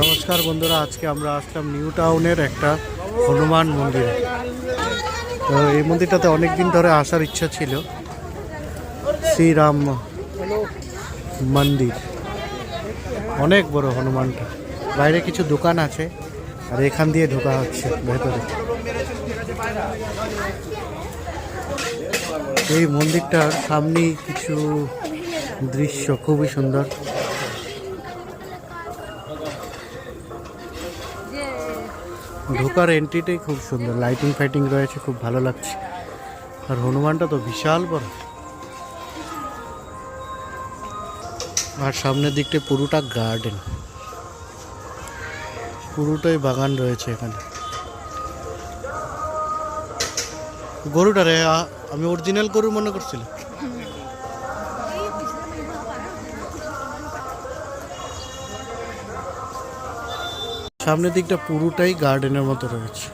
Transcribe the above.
নমস্কার বন্ধুরা, আজকে আমরা আসলাম নিউ টাউনের একটা হনুমান মন্দিরে। তো এই মন্দিরটাতে অনেক দিন ধরে আসার ইচ্ছা ছিল। শ্রীরাম মন্দির, অনেক বড় হনুমানটা। বাইরে কিছু দোকান আছে আর এখান দিয়ে ঢোকা হচ্ছে ভেতরে। এই মন্দিরটার সামনেই কিছু দৃশ্য খুবই সুন্দর। ঢোকার এন্ট্রিটাই খুব সুন্দর, লাইটিং ফাইটিং রয়েছে, খুব ভালো লাগছে। আর হনুমানটা তো বিশাল বড়। আর সামনের দিকটা পুরোটা গার্ডেন, পুরোটাই বাগান রয়েছে এখানে। গরুটা রে, আমি অরিজিনাল গরু মনে করছিলাম। সামনের দিকটা পুরোটাই গার্ডেনের মতো রয়েছে।